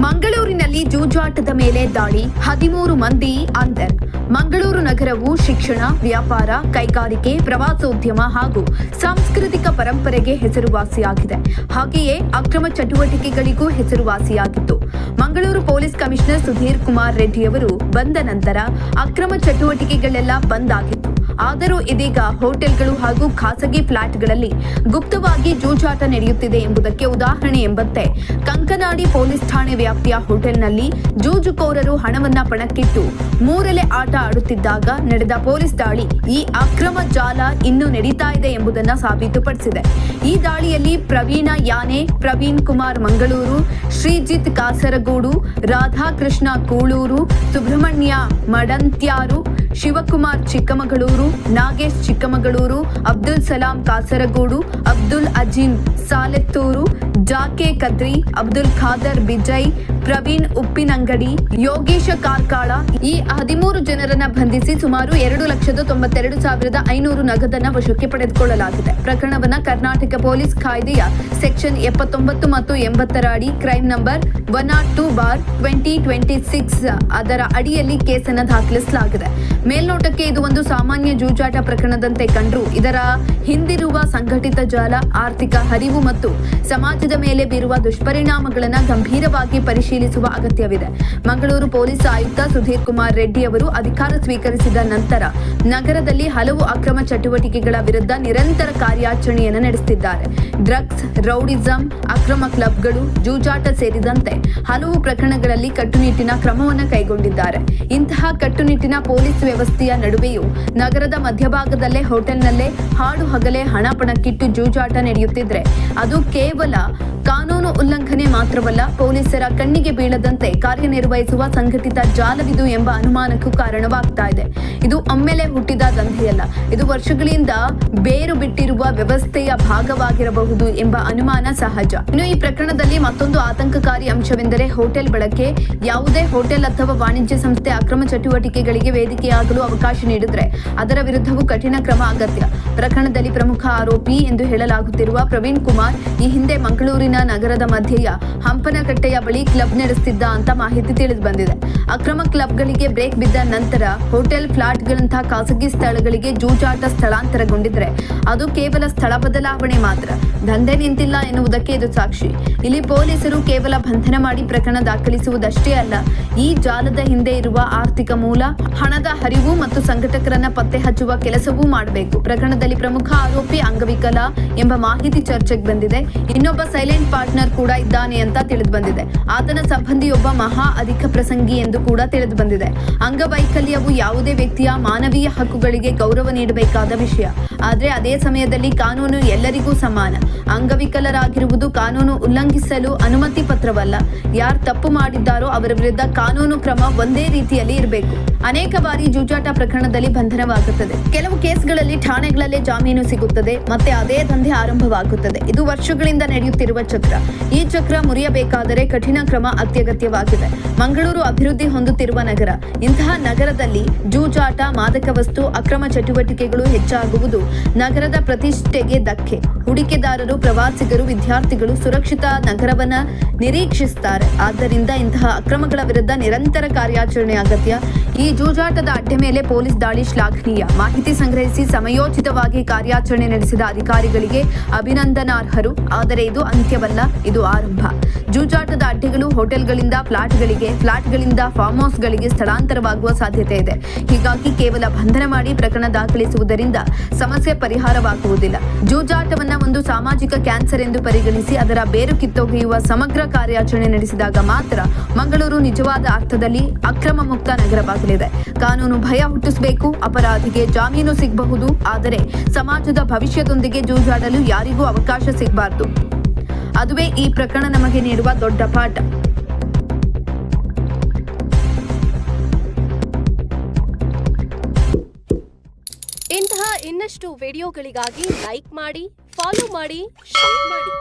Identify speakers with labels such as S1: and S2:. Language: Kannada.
S1: ಮಂಗಳೂರಿನಲ್ಲಿ ಜೂಜಾಟದ ಮೇಲೆ ದಾಳಿ, 13 ಮಂದಿ ಅಂಧರ್. ಮಂಗಳೂರು ನಗರವು ಶಿಕ್ಷಣ, ವ್ಯಾಪಾರ, ಕೈಗಾರಿಕೆ, ಪ್ರವಾಸೋದ್ಯಮ ಹಾಗೂ ಸಾಂಸ್ಕೃತಿಕ ಪರಂಪರೆಗೆ ಹೆಸರುವಾಸಿಯಾಗಿದೆ. ಹಾಗೆಯೇ ಅಕ್ರಮ ಚಟುವಟಿಕೆಗಳಿಗೂ ಹೆಸರುವಾಸಿಯಾಗಿತ್ತು. ಮಂಗಳೂರು ಪೊಲೀಸ್ ಕಮಿಷನರ್ ಸುಧೀರ್ ಕುಮಾರ್ ರೆಡ್ಡಿಯವರು ಬಂದ ನಂತರ ಅಕ್ರಮ ಚಟುವಟಿಕೆಗಳೆಲ್ಲ ಬಂದ್ ಆಗಿತ್ತು. ಆದರೂ ಇದೀಗ ಹೋಟೆಲ್ಗಳು ಹಾಗೂ ಖಾಸಗಿ ಫ್ಲಾಟ್ಗಳಲ್ಲಿ ಗುಪ್ತವಾಗಿ ಜೂಜಾಟ ನಡೆಯುತ್ತಿದೆ ಎಂಬುದಕ್ಕೆ ಉದಾಹರಣೆ ಎಂಬಂತೆ ಕಂಕನಾಡಿ ಪೊಲೀಸ್ ಠಾಣೆ ವ್ಯಾಪ್ತಿಯ ಹೋಟೆಲ್ನಲ್ಲಿ ಜೂಜುಕೋರರು ಹಣವನ್ನ ಪಣಕ್ಕಿಟ್ಟು ಮೂರಲೆ ಆಟ ಆಡುತ್ತಿದ್ದಾಗ ನಡೆದ ಪೊಲೀಸ್ ದಾಳಿ ಈ ಅಕ್ರಮ ಜಾಲ ಇನ್ನೂ ನಡೀತಾ ಇದೆ ಎಂಬುದನ್ನು ಸಾಬೀತುಪಡಿಸಿದೆ. ಈ ದಾಳಿಯಲ್ಲಿ ಪ್ರವೀಣ ಯಾನೆ, ಪ್ರವೀಣ್ ಕುಮಾರ್ ಮಂಗಳೂರು, ಶ್ರೀಜಿತ್ ಕಾಸರಗೋಡು, ರಾಧಾಕೃಷ್ಣ ಕೂಳೂರು, ಸುಬ್ರಹ್ಮಣ್ಯ ಮಡಂತ್ಯಾರು, ಶಿವಕುಮಾರ್ ಚಿಕ್ಕಮಗಳೂರು, ನಾಗೇಶ್ ಚಿಕ್ಕಮಗಳೂರು, ಅಬ್ದುಲ್ ಸಲಾಂ ಕಾಸರಗೋಡು, ಅಬ್ದುಲ್ ಅಜೀಂ ಸಾಲೆತ್ತೂರು, ಜಾಕೆ ಕದ್ರಿ, ಅಬ್ದುಲ್ ಖಾದರ್ ಬಿಜಯ್, ಪ್ರವೀಣ್ ಉಪ್ಪಿನಂಗಡಿ, ಯೋಗೇಶ ಕಾರ್ಕಾಳ ಈ 13 ಜನರನ್ನ ಬಂಧಿಸಿ ಸುಮಾರು 2,92,500 ನಗದನ್ನ ವಶಕ್ಕೆ ಪಡೆದುಕೊಳ್ಳಲಾಗಿದೆ. ಪ್ರಕರಣವನ್ನ ಕರ್ನಾಟಕ ಪೊಲೀಸ್ ಕಾಯ್ದೆಯ ಸೆಕ್ಷನ್ 79 ಮತ್ತು 80 ಅಡಿ ಕ್ರೈಮ್ ನಂಬರ್ 102/2026 ಅದರ ಅಡಿಯಲ್ಲಿ ಕೇಸನ್ನು ದಾಖಲಿಸಲಾಗಿದೆ. ಮೇಲ್ನೋಟಕ್ಕೆ ಇದು ಒಂದು ಸಾಮಾನ್ಯ ಜೂಜಾಟ ಪ್ರಕರಣದಂತೆ ಕಂಡ್ರು ಇದರ ಹಿಂದಿರುವ ಸಂಘಟಿತ ಜಾಲ, ಆರ್ಥಿಕ ಹರಿವು ಮತ್ತು ಸಮಾಜದ ಮೇಲೆ ಬೀರುವ ದುಷ್ಪರಿಣಾಮಗಳನ್ನು ಗಂಭೀರವಾಗಿ ಪರಿಶೀಲಿಸುವ ಅಗತ್ಯವಿದೆ. ಮಂಗಳೂರು ಪೊಲೀಸ್ ಆಯುಕ್ತ ಸುಧೀರ್ ಕುಮಾರ್ ರೆಡ್ಡಿ ಅವರು ಅಧಿಕಾರ ಸ್ವೀಕರಿಸಿದ ನಂತರ ನಗರದಲ್ಲಿ ಹಲವು ಅಕ್ರಮ ಚಟುವಟಿಕೆಗಳ ವಿರುದ್ಧ ನಿರಂತರ ಕಾರ್ಯಾಚರಣೆಯನ್ನು ನಡೆಸುತ್ತಿದ್ದಾರೆ. ಡ್ರಗ್ಸ್, ರೌಡಿಸಂ, ಅಕ್ರಮ ಕ್ಲಬ್ಗಳು, ಜೂಜಾಟ ಸೇರಿದಂತೆ ಹಲವು ಪ್ರಕರಣಗಳಲ್ಲಿ ಕಟ್ಟುನಿಟ್ಟಿನ ಕ್ರಮವನ್ನು ಕೈಗೊಂಡಿದ್ದಾರೆ. ಇಂತಹ ಕಟ್ಟುನಿಟ್ಟಿನ ಪೊಲೀಸ್ ವ್ಯವಸ್ಥೆಯ ನಡುವೆಯೂ ನಗರದ ಮಧ್ಯಭಾಗದಲ್ಲೇ ಹೋಟೆಲ್ನಲ್ಲೇ ಹಾಡು ಹಗಲೇ ಹಣ ಪಣಕ್ಕಿಟ್ಟು ಜೂಜಾಟ ನಡೆಯುತ್ತಿದ್ರೆ ಅದು ಕೇವಲ ಕಾನೂನು ಉಲ್ಲಂಘನೆ ಮಾತ್ರವಲ್ಲ, ಪೊಲೀಸರ ಕಣ್ಣಿಗೆ ಬೀಳದಂತೆ ಕಾರ್ಯನಿರ್ವಹಿಸುವ ಸಂಘಟಿತ ಜಾಲವಿದು ಎಂಬ ಅನುಮಾನಕ್ಕೂ ಕಾರಣವಾಗ್ತಾ ಇದೆ. ಇದು ಒಮ್ಮೆಲೆ ಹುಟ್ಟಿದ ದಂಧೆಯಲ್ಲ, ಇದು ವರ್ಷಗಳಿಂದ ಬೇರು ಬಿಟ್ಟಿರುವ ವ್ಯವಸ್ಥೆಯ ಭಾಗವಾಗಿರಬಹುದು ಎಂಬ ಅನುಮಾನ ಸಹಜ. ಇನ್ನು ಈ ಪ್ರಕರಣದಲ್ಲಿ ಮತ್ತೊಂದು ಆತಂಕಕಾರಿ ಅಂಶವೆಂದರೆ ಹೋಟೆಲ್ ಬಳಕೆ. ಯಾವುದೇ ಹೋಟೆಲ್ ಅಥವಾ ವಾಣಿಜ್ಯ ಸಂಸ್ಥೆ ಅಕ್ರಮ ಚಟುವಟಿಕೆಗಳಿಗೆ ವೇದಿಕೆಯಾಗಲು ಅವಕಾಶ ನೀಡಿದ್ರೆ ಅದರ ವಿರುದ್ಧವೂ ಕಠಿಣ ಕ್ರಮ ಅಗತ್ಯ. ಪ್ರಕರಣದಲ್ಲಿ ಪ್ರಮುಖ ಆರೋಪಿ ಎಂದು ಹೇಳಲಾಗುತ್ತಿರುವ ಪ್ರವೀಣ್ ಕುಮಾರ್ ಈ ಹಿಂದೆ ಮಂಗಳೂರಿನ ನಗರದ ಮಧ್ಯೆಯ ಹಂಪನಕಟ್ಟೆಯ ಬಳಿ ಕ್ಲಬ್ ನಡೆಸುತ್ತಿದ್ದ ಅಂತ ಮಾಹಿತಿ ತಿಳಿದು ಬಂದಿದೆ. ಅಕ್ರಮ ಕ್ಲಬ್ಗಳಿಗೆ ಬ್ರೇಕ್ ಬಿದ್ದ ನಂತರ ಹೋಟೆಲ್, ಫ್ಲಾಟ್ಗಳಂತಹ ಖಾಸಗಿ ಸ್ಥಳಗಳಿಗೆ ಜೂಜಾಟ ಸ್ಥಳಾಂತರಗೊಂಡಿದ್ರೆ ಅದು ಕೇವಲ ಸ್ಥಳ ಬದಲಾವಣೆ ಮಾತ್ರ, ದಂಧೆ ನಿಂತಿಲ್ಲ ಎನ್ನುವುದಕ್ಕೆ ಇದು ಸಾಕ್ಷಿ. ಇಲ್ಲಿ ಪೊಲೀಸರು ಕೇವಲ ಬಂಧನ ಮಾಡಿ ಪ್ರಕರಣ ದಾಖಲಿಸುವುದಷ್ಟೇ ಅಲ್ಲ, ಈ ಜಾಲದ ಹಿಂದೆ ಇರುವ ಆರ್ಥಿಕ ಮೂಲ, ಹಣದ ಹರಿವು ಮತ್ತು ಸಂಘಟಕರನ್ನ ಪತ್ತೆ ಹಚ್ಚುವ ಕೆಲಸವೂ ಮಾಡಬೇಕು. ಪ್ರಕರಣದಲ್ಲಿ ಪ್ರಮುಖ ಆರೋಪಿ ಅಂಗವಿಕಲ ಎಂಬ ಮಾಹಿತಿ ಚರ್ಚೆಗೆ ಬಂದಿದೆ. ಇನ್ನೊಬ್ಬ ಸೈಲೆಂಟ್ ಪಾರ್ಟ್ನರ್ ಕೂಡ ಇದ್ದಾನೆ ಅಂತ ತಿಳಿದು ಬಂದಿದೆ. ಆತನ ಸಂಬಂಧಿಯೊಬ್ಬ ಮಹಾ ಅಧಿಕ ಪ್ರಸಂಗಿ ಎಂದು ಕೂಡ ತಿಳಿದು ಬಂದಿದೆ. ಅಂಗವೈಕಲ್ಯವು ಯಾವುದೇ ವ್ಯಕ್ತಿಯ ಮಾನವೀಯ ಹಕ್ಕುಗಳಿಗೆ ಗೌರವ ನೀಡಬೇಕಾದ ವಿಷಯ. ಆದರೆ ಅದೇ ಸಮಯದಲ್ಲಿ ಕಾನೂನು ಎಲ್ಲರಿಗೂ ಸಮಾನ. ಅಂಗವಿಕಲರಾಗಿರುವುದು ಕಾನೂನು ಉಲ್ಲಂಘಿಸಲು ಅನುಮತಿ ಪತ್ರವಲ್ಲ. ಯಾರು ತಪ್ಪು ಮಾಡಿದ್ದಾರೋ ಅವರ ವಿರುದ್ಧ ಕಾನೂನು ಕ್ರಮ ಒಂದೇ ರೀತಿಯಲ್ಲಿ ಇರಬೇಕು. ಅನೇಕ ಬಾರಿ ಜೂಜಾಟ ಪ್ರಕರಣದಲ್ಲಿ ಬಂಧನವಾಗುತ್ತದೆ. ಕೆಲವು ಕೇಸ್ಗಳಲ್ಲಿ ಠಾಣೆಗಳಲ್ಲೇ ಜಾಮೀನು ಸಿಗುತ್ತದೆ, ಮತ್ತೆ ಅದೇ ದಂಧೆ ಆರಂಭವಾಗುತ್ತದೆ. ಇದು ವರ್ಷಗಳಿಂದ ನಡೆಯುತ್ತಿರುವ ಚಕ್ರ. ಈ ಚಕ್ರ ಮುರಿಯಬೇಕಾದರೆ ಕಠಿಣ ಕ್ರಮ ಅತ್ಯಗತ್ಯವಾಗಿದೆ. ಮಂಗಳೂರು ಅಭಿವೃದ್ಧಿ ಹೊಂದುತ್ತಿರುವ ನಗರ. ಇಂತಹ ನಗರದಲ್ಲಿ ಜೂಜಾಟ, ಮಾದಕ ವಸ್ತು, ಅಕ್ರಮ ಚಟುವಟಿಕೆಗಳು ಹೆಚ್ಚಾಗುವುದು ನಗರದ ಪ್ರತಿಷ್ಠೆಗೆ ಧಕ್ಕೆ. ಹೂಡಿಕೆದಾರರು, ಪ್ರವಾಸಿಗರು, ವಿದ್ಯಾರ್ಥಿಗಳು ಸುರಕ್ಷಿತ ನಗರವನ್ನ ನಿರೀಕ್ಷಿಸುತ್ತಾರೆ. ಆದ್ದರಿಂದ ಇಂತಹ ಅಕ್ರಮಗಳ ವಿರುದ್ಧ ನಿರಂತರ ಕಾರ್ಯಾಚರಣೆ ಅಗತ್ಯ. ಈ ಜೂಜಾಟದ ಅಡ್ಡೆ ಮೇಲೆ ಪೊಲೀಸ್ ದಾಳಿ ಶ್ಲಾಘನೀಯ. ಮಾಹಿತಿ ಸಂಗ್ರಹಿಸಿ ಸಮಯೋಚಿತವಾಗಿ ಕಾರ್ಯಾಚರಣೆ ನಡೆಸಿದ ಅಧಿಕಾರಿಗಳಿಗೆ ಅಭಿನಂದನಾರ್ಹರು. ಆದರೆ ಇದು ಅಂತ್ಯವಲ್ಲ, ಇದು ಆರಂಭ. ಜೂಜಾಟದ ಅಡ್ಡೆಗಳು ಹೋಟೆಲ್ಗಳಿಂದ ಫ್ಲಾಟ್ಗಳಿಗೆ, ಫ್ಲಾಟ್ಗಳಿಂದ ಫಾರ್ಮ್ ಹೌಸ್ಗಳಿಗೆ ಸ್ಥಳಾಂತರವಾಗುವ ಸಾಧ್ಯತೆ ಇದೆ. ಹೀಗಾಗಿ ಕೇವಲ ಬಂಧನ ಮಾಡಿ ಪ್ರಕರಣ ದಾಖಲಿಸುವುದರಿಂದ ಸಮಸ್ಯೆ ಪರಿಹಾರವಾಗುವುದಿಲ್ಲ. ಜೂಜಾಟವನ್ನ ಒಂದು ಸಾಮಾಜಿಕ ಕ್ಯಾನ್ಸರ್ ಎಂದು ಪರಿಗಣಿಸಿ ಅದರ ಬೇರು ಕಿತ್ತೊಗೆಯುವ ಸಮಗ್ರ ಕಾರ್ಯಾಚರಣೆ ನಡೆಸಿದಾಗ ಮಾತ್ರ ಮಂಗಳೂರು ನಿಜವಾದ ಅರ್ಥದಲ್ಲಿ ಅಕ್ರಮ ಮುಕ್ತ ನಗರವಾಗಲಿದೆ. ಕಾನೂನು ಭಯ ಹುಟ್ಟಿಸಬೇಕು. ಅಪರಾಧಿಗೆ ಜಾಮೀನು ಸಿಗಬಹುದು, ಆದರೆ ಸಮಾಜದ ಭವಿಷ್ಯದೊಂದಿಗೆ ಜೂಜಾಡಲು ಯಾರಿಗೂ ಅವಕಾಶ ಸಿಗಬಾರದು. ಅದುವೇ ಈ ಪ್ರಕರಣ ನಮಗೆ ನೀಡುವ ದೊಡ್ಡ ಪಾಠ.
S2: ಇಂತಹ ಇನ್ನಷ್ಟು ವಿಡಿಯೋಗಳಿಗಾಗಿ ಲೈಕ್ ಮಾಡಿ, ಫಾಲೋ ಮಾಡಿ, ಶೇರ್ ಮಾಡಿ.